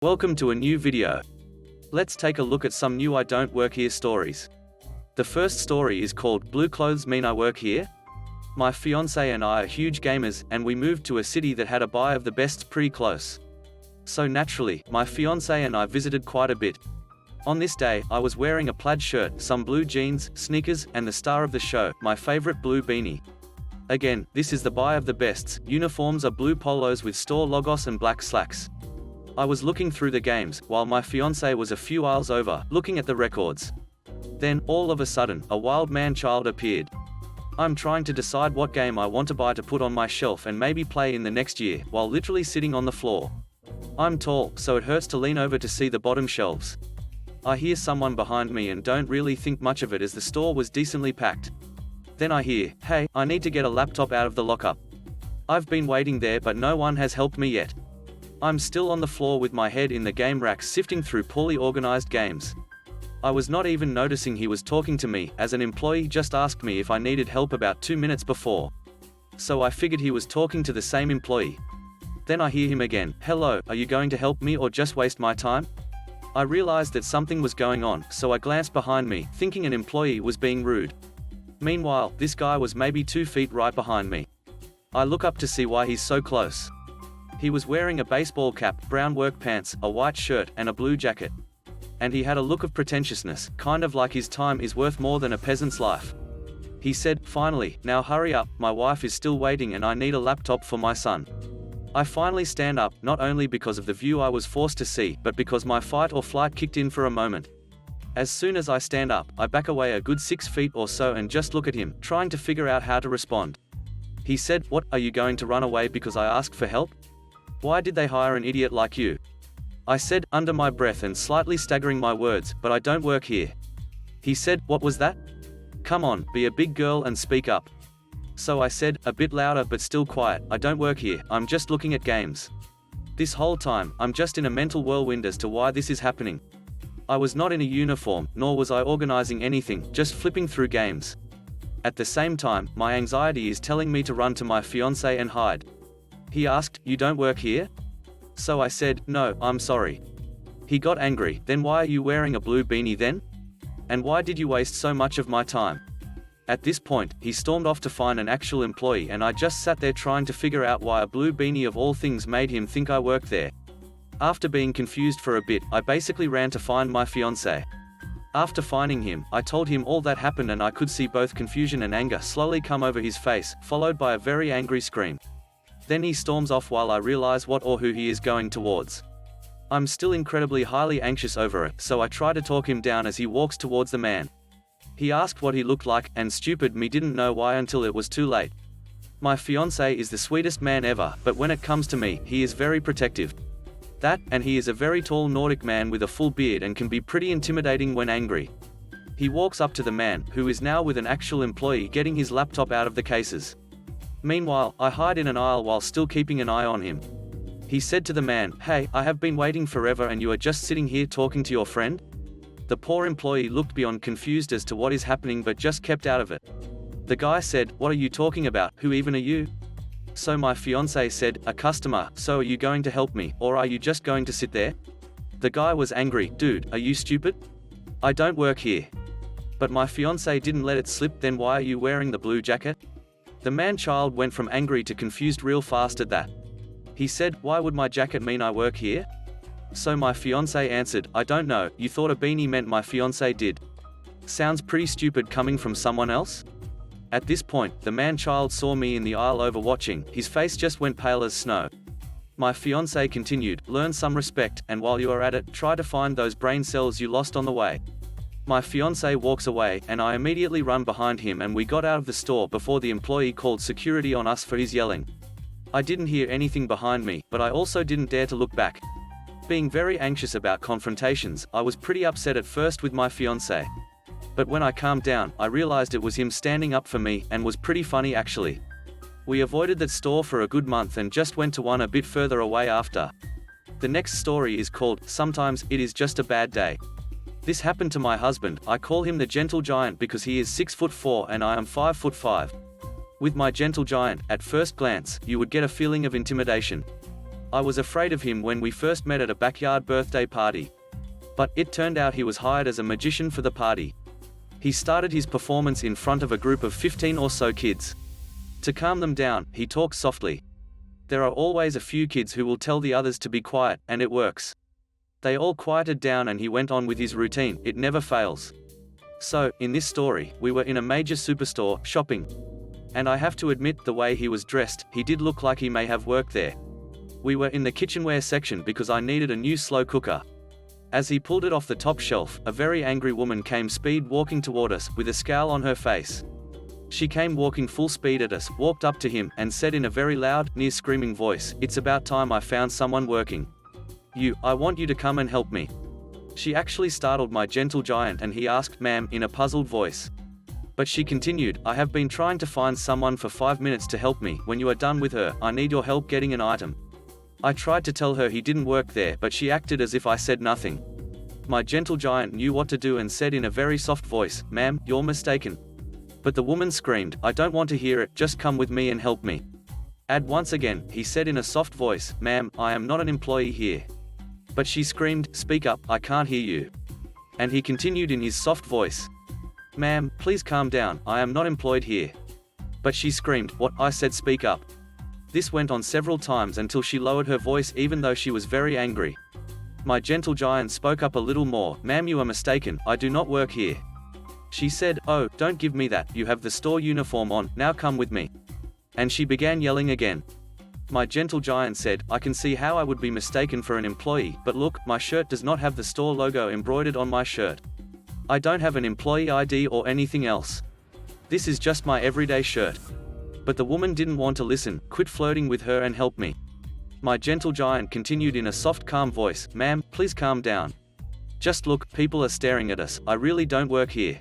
Welcome to a new video. Let's take a look at some new I don't work here stories. The first story is called Blue Clothes Mean I Work Here? My fiance and I are huge gamers, and we moved to a city that had a buy of the best pretty close. So naturally, my fiance and I visited quite a bit. On this day, I was wearing a plaid shirt, some blue jeans, sneakers, and the star of the show, my favorite blue beanie. Again, this is the buy of the bests. Uniforms are blue polos with store logos and black slacks. I was looking through the games, while my fiance was a few aisles over, looking at the records. Then, all of a sudden, a wild man-child appeared. I'm trying to decide what game I want to buy to put on my shelf and maybe play in the next year, while literally sitting on the floor. I'm tall, so it hurts to lean over to see the bottom shelves. I hear someone behind me and don't really think much of it as the store was decently packed. Then I hear, "Hey, I need to get a laptop out of the lockup." I've been waiting there but no one has helped me yet. I'm still on the floor with my head in the game rack sifting through poorly organized games. I was not even noticing he was talking to me, as an employee just asked me if I needed help about 2 minutes before. So I figured he was talking to the same employee. Then I hear him again, "Hello, are you going to help me or just waste my time?" I realized that something was going on, so I glanced behind me, thinking an employee was being rude. Meanwhile, this guy was maybe 2 feet right behind me. I look up to see why he's so close. He was wearing a baseball cap, brown work pants, a white shirt, and a blue jacket. And he had a look of pretentiousness, kind of like his time is worth more than a peasant's life. He said, "Finally, now hurry up, my wife is still waiting and I need a laptop for my son." I finally stand up, not only because of the view I was forced to see, but because my fight or flight kicked in for a moment. As soon as I stand up, I back away a good 6 feet or so and just look at him, trying to figure out how to respond. He said, "What, are you going to run away because I asked for help? Why did they hire an idiot like you?" I said, under my breath and slightly staggering my words, "But I don't work here." He said, "What was that? Come on, be a big girl and speak up." So I said, a bit louder but still quiet, "I don't work here, I'm just looking at games." This whole time, I'm just in a mental whirlwind as to why this is happening. I was not in a uniform, nor was I organizing anything, just flipping through games. At the same time, my anxiety is telling me to run to my fiance and hide. He asked, "You don't work here?" So I said, "No, I'm sorry." He got angry, "Then why are you wearing a blue beanie then? And why did you waste so much of my time?" At this point, he stormed off to find an actual employee and I just sat there trying to figure out why a blue beanie of all things made him think I worked there. After being confused for a bit, I basically ran to find my fiance. After finding him, I told him all that happened and I could see both confusion and anger slowly come over his face, followed by a very angry scream. Then he storms off while I realize what or who he is going towards. I'm still incredibly highly anxious over it, so I try to talk him down as he walks towards the man. He asked what he looked like, and stupid me didn't know why until it was too late. My fiance is the sweetest man ever, but when it comes to me, he is very protective. That, and he is a very tall Nordic man with a full beard and can be pretty intimidating when angry. He walks up to the man, who is now with an actual employee getting his laptop out of the cases. Meanwhile, I hide in an aisle while still keeping an eye on him. He said to the man, "Hey, I have been waiting forever and you are just sitting here talking to your friend?" The poor employee looked beyond confused as to what is happening but just kept out of it. The guy said, "What are you talking about, who even are you?" So my fiance said, "A customer, so are you going to help me, or are you just going to sit there?" The guy was angry, "Dude, are you stupid? I don't work here." But my fiance didn't let it slip. "Then why are you wearing the blue jacket?" The man-child went from angry to confused real fast at that. He said, "Why would my jacket mean I work here?" So my fiance answered, "I don't know, you thought a beanie meant my fiance did. Sounds pretty stupid coming from someone else?" At this point, the man-child saw me in the aisle over watching, his face just went pale as snow. My fiance continued, "Learn some respect, and while you are at it, try to find those brain cells you lost on the way." My fiance walks away, and I immediately run behind him and we got out of the store before the employee called security on us for his yelling. I didn't hear anything behind me, but I also didn't dare to look back. Being very anxious about confrontations, I was pretty upset at first with my fiance. But when I calmed down, I realized it was him standing up for me, and was pretty funny actually. We avoided that store for a good month and just went to one a bit further away after. The next story is called, Sometimes It Is Just a Bad Day. This happened to my husband. I call him the gentle giant because he is 6'4" and I am 5'5". With my gentle giant, at first glance, you would get a feeling of intimidation. I was afraid of him when we first met at a backyard birthday party. But it turned out he was hired as a magician for the party. He started his performance in front of a group of 15 or so kids. To calm them down, he talks softly. There are always a few kids who will tell the others to be quiet, and it works. They all quieted down and he went on with his routine. It never fails. So, in this story, we were in a major superstore, shopping. And I have to admit, the way he was dressed, he did look like he may have worked there. We were in the kitchenware section because I needed a new slow cooker. As he pulled it off the top shelf, a very angry woman came speed walking toward us, with a scowl on her face. She came walking full speed at us, walked up to him, and said in a very loud, near screaming voice, "It's about time I found someone working. I want you to come and help me." She actually startled my gentle giant and he asked, "Ma'am," in a puzzled voice. But she continued, "I have been trying to find someone for 5 minutes to help me. When you are done with her, I need your help getting an item." I tried to tell her he didn't work there, but she acted as if I said nothing. My gentle giant knew what to do and said in a very soft voice, "Ma'am, you're mistaken." But the woman screamed, "I don't want to hear it, just come with me and help me." And once again, he said in a soft voice, "Ma'am, I am not an employee here." But she screamed, "Speak up, I can't hear you." And he continued in his soft voice, "Ma'am, please calm down, I am not employed here." But she screamed, "What?" I said, "Speak up." This went on several times until she lowered her voice even though she was very angry. My gentle giant spoke up a little more, "Ma'am, you are mistaken, I do not work here." She said, "Oh, don't give me that, you have the store uniform on, now come with me." And she began yelling again. My gentle giant said, "I can see how I would be mistaken for an employee, but look, my shirt does not have the store logo embroidered on my shirt. I don't have an employee ID or anything else. This is just my everyday shirt." But the woman didn't want to listen, quit flirting with her and help me. My gentle giant continued in a soft, calm voice, "Ma'am, please calm down. Just look, people are staring at us, I really don't work here."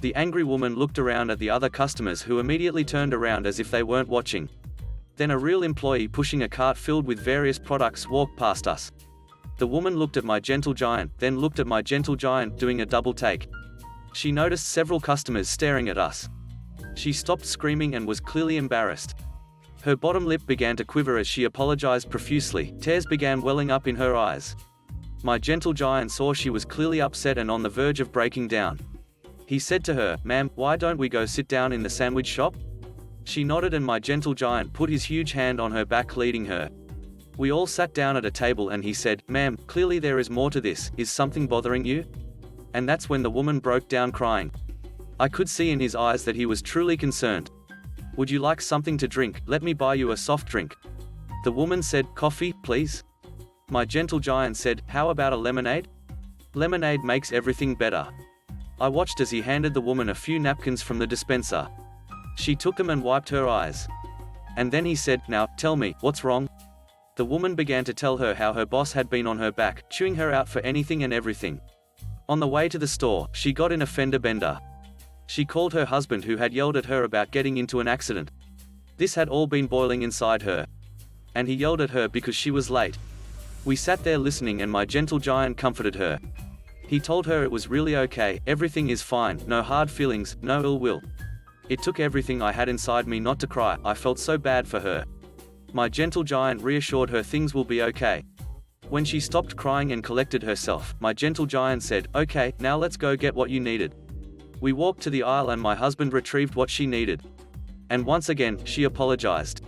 The angry woman looked around at the other customers who immediately turned around as if they weren't watching. Then a real employee pushing a cart filled with various products walked past us. The woman looked at my gentle giant, then looked at my gentle giant doing a double take. She noticed several customers staring at us. She stopped screaming and was clearly embarrassed. Her bottom lip began to quiver as she apologized profusely, tears began welling up in her eyes. My gentle giant saw she was clearly upset and on the verge of breaking down. He said to her, "Ma'am, why don't we go sit down in the sandwich shop?" She nodded and my gentle giant put his huge hand on her back leading her. We all sat down at a table and he said, "Ma'am, clearly there is more to this, is something bothering you?" And that's when the woman broke down crying. I could see in his eyes that he was truly concerned. "Would you like something to drink? Let me buy you a soft drink." The woman said, "Coffee, please." My gentle giant said, "How about a lemonade? Lemonade makes everything better." I watched as he handed the woman a few napkins from the dispenser. She took them and wiped her eyes. And then he said, "Now, tell me, what's wrong?" The woman began to tell her how her boss had been on her back, chewing her out for anything and everything. On the way to the store, she got in a fender bender. She called her husband who had yelled at her about getting into an accident. This had all been boiling inside her. And he yelled at her because she was late. We sat there listening and my gentle giant comforted her. He told her it was really okay, everything is fine, no hard feelings, no ill will. It took everything I had inside me not to cry, I felt so bad for her. My gentle giant reassured her things will be okay. When she stopped crying and collected herself, my gentle giant said, "Okay, now let's go get what you needed." We walked to the aisle and my husband retrieved what she needed. And once again, she apologized.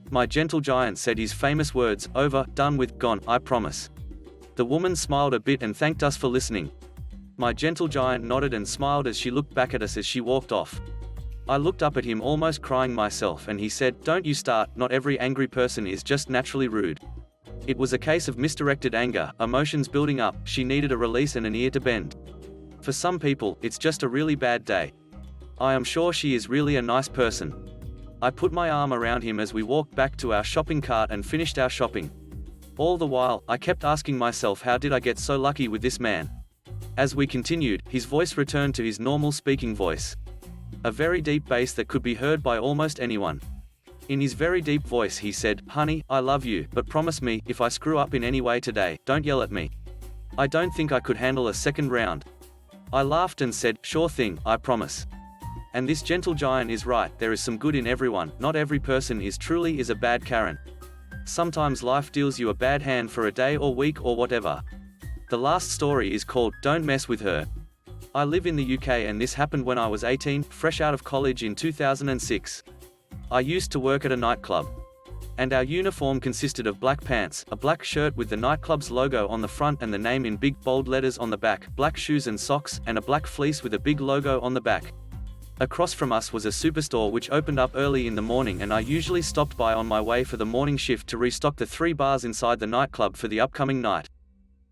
My gentle giant said his famous words, "Over, done with, gone, I promise." The woman smiled a bit and thanked us for listening. My gentle giant nodded and smiled as she looked back at us as she walked off. I looked up at him almost crying myself and he said, "Don't you start, not every angry person is just naturally rude." It was a case of misdirected anger, emotions building up, she needed a release and an ear to bend. For some people, it's just a really bad day. I am sure she is really a nice person. I put my arm around him as we walked back to our shopping cart and finished our shopping. All the while, I kept asking myself, how did I get so lucky with this man? As we continued, his voice returned to his normal speaking voice. A very deep bass that could be heard by almost anyone. In his very deep voice he said, "Honey, I love you, but promise me, if I screw up in any way today, don't yell at me. I don't think I could handle a second round." I laughed and said, "Sure thing, I promise." And this gentle giant is right, there is some good in everyone, not every person is a bad Karen. Sometimes life deals you a bad hand for a day or week or whatever. The last story is called Don't Mess With Her. I live in the UK and this happened when I was 18, fresh out of college in 2006. I used to work at a nightclub. And our uniform consisted of black pants, a black shirt with the nightclub's logo on the front and the name in big bold letters on the back, black shoes and socks, and a black fleece with a big logo on the back. Across from us was a superstore which opened up early in the morning, and I usually stopped by on my way for the morning shift to restock the 3 bars inside the nightclub for the upcoming night.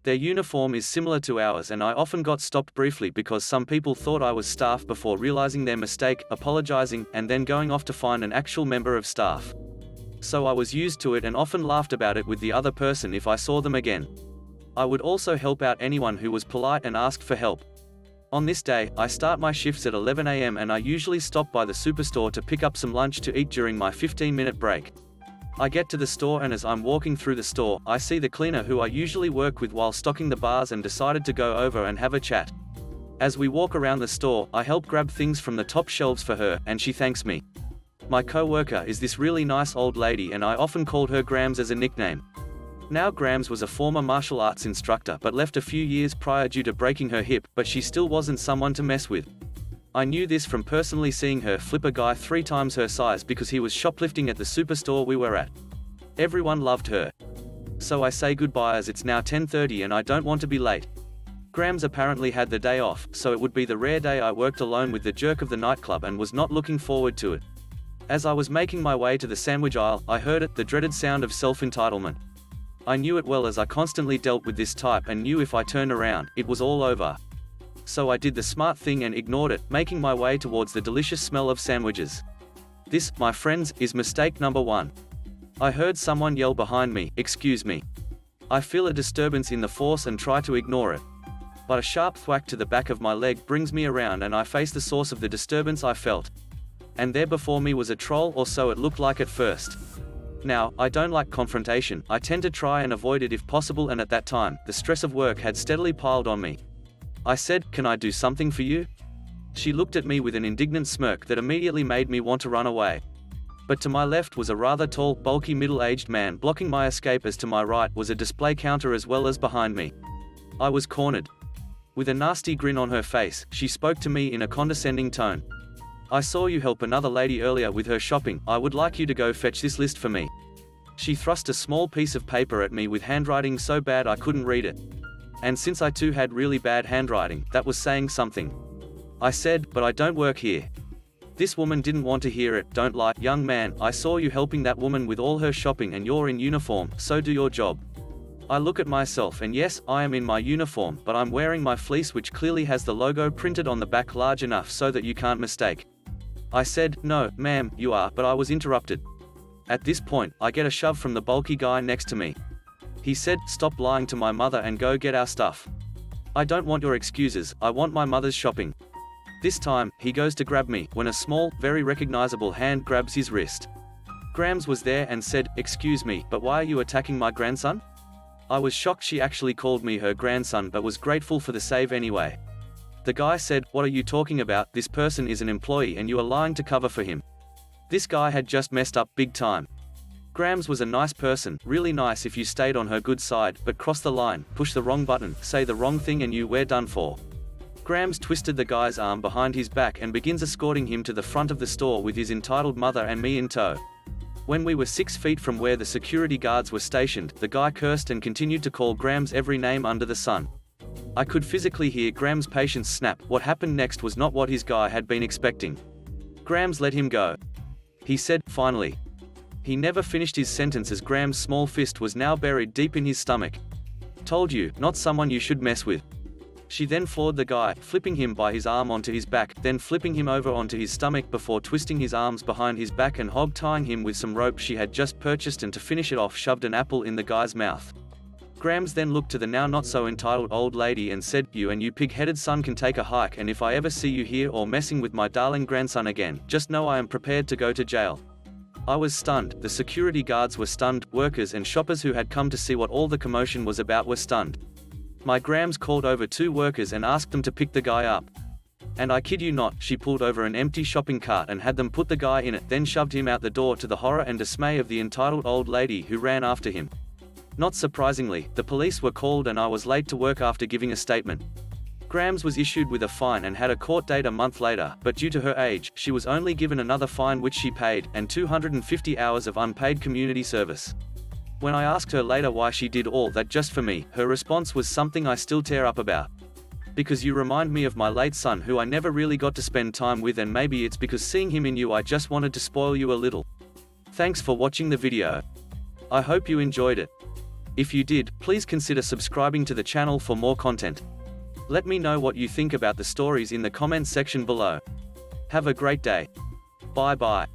Their uniform is similar to ours, and I often got stopped briefly because some people thought I was staff before realizing their mistake, apologizing, and then going off to find an actual member of staff. So I was used to it and often laughed about it with the other person if I saw them again. I would also help out anyone who was polite and asked for help. On this day, I start my shifts at 11 AM and I usually stop by the superstore to pick up some lunch to eat during my 15-minute break. I get to the store, and as I'm walking through the store, I see the cleaner who I usually work with while stocking the bars and decided to go over and have a chat. As we walk around the store, I help grab things from the top shelves for her, and she thanks me. My co-worker is this really nice old lady, and I often called her Grams as a nickname. Now Grams was a former martial arts instructor but left a few years prior due to breaking her hip, but she still wasn't someone to mess with. I knew this from personally seeing her flip a guy 3 times her size because he was shoplifting at the superstore we were at. Everyone loved her. So I say goodbye as it's now 10:30 and I don't want to be late. Grams apparently had the day off, so it would be the rare day I worked alone with the jerk of the nightclub and was not looking forward to it. As I was making my way to the sandwich aisle, I heard it, the dreaded sound of self-entitlement. I knew it well as I constantly dealt with this type and knew if I turned around, it was all over. So I did the smart thing and ignored it, making my way towards the delicious smell of sandwiches. This, my friends, is mistake number 1. I heard someone yell behind me, "Excuse me." I feel a disturbance in the force and try to ignore it. But a sharp thwack to the back of my leg brings me around and I face the source of the disturbance I felt. And there before me was a troll, or so it looked like at first. Now, I don't like confrontation, I tend to try and avoid it if possible, and at that time, the stress of work had steadily piled on me. I said, "Can I do something for you?" She looked at me with an indignant smirk that immediately made me want to run away. But to my left was a rather tall, bulky middle-aged man blocking my escape, as to my right was a display counter as well as behind me. I was cornered. With a nasty grin on her face, she spoke to me in a condescending tone. "I saw you help another lady earlier with her shopping, I would like you to go fetch this list for me." She thrust a small piece of paper at me with handwriting so bad I couldn't read it. And since I too had really bad handwriting, that was saying something. I said, "But I don't work here." This woman didn't want to hear it. "Don't lie, young man, I saw you helping that woman with all her shopping and you're in uniform, so do your job." I look at myself and yes, I am in my uniform, but I'm wearing my fleece which clearly has the logo printed on the back large enough so that you can't mistake. I said, "No, ma'am, you are," but I was interrupted. At this point, I get a shove from the bulky guy next to me. He said, "Stop lying to my mother and go get our stuff." I don't want your excuses, I want my mother's shopping. This time, he goes to grab me, when a small, very recognizable hand grabs his wrist. Grams was there and said, "Excuse me, but why are you attacking my grandson?" I was shocked she actually called me her grandson, but was grateful for the save anyway. The guy said, "What are you talking about? This person is an employee and you are lying to cover for him." This guy had just messed up big time. Grams was a nice person, really nice if you stayed on her good side, but cross the line, push the wrong button, say the wrong thing and you were done for. Grams twisted the guy's arm behind his back and begins escorting him to the front of the store with his entitled mother and me in tow. When we were 6 feet from where the security guards were stationed, the guy cursed and continued to call Grams every name under the sun. I could physically hear Grams' patience snap. What happened next was not what his guy had been expecting. Grams let him go. He said, "Finally." He never finished his sentence as Grams' small fist was now buried deep in his stomach. "Told you, not someone you should mess with." She then floored the guy, flipping him by his arm onto his back, then flipping him over onto his stomach before twisting his arms behind his back and hog-tying him with some rope she had just purchased, and to finish it off shoved an apple in the guy's mouth. Grams then looked to the now not so entitled old lady and said, "You and you pig-headed son can take a hike, and if I ever see you here or messing with my darling grandson again, just know I am prepared to go to jail." I was stunned, the security guards were stunned, workers and shoppers who had come to see what all the commotion was about were stunned. My Grams called over 2 workers and asked them to pick the guy up. And I kid you not, she pulled over an empty shopping cart and had them put the guy in it, then shoved him out the door, to the horror and dismay of the entitled old lady who ran after him. Not surprisingly, the police were called and I was late to work after giving a statement. Grams was issued with a fine and had a court date a month later, but due to her age, she was only given another fine which she paid, and 250 hours of unpaid community service. When I asked her later why she did all that just for me, her response was something I still tear up about. Because you remind me of my late son who I never really got to spend time with, and maybe it's because seeing him in you I just wanted to spoil you a little. Thanks for watching the video. I hope you enjoyed it. If you did, please consider subscribing to the channel for more content. Let me know what you think about the stories in the comments section below. Have a great day. Bye bye.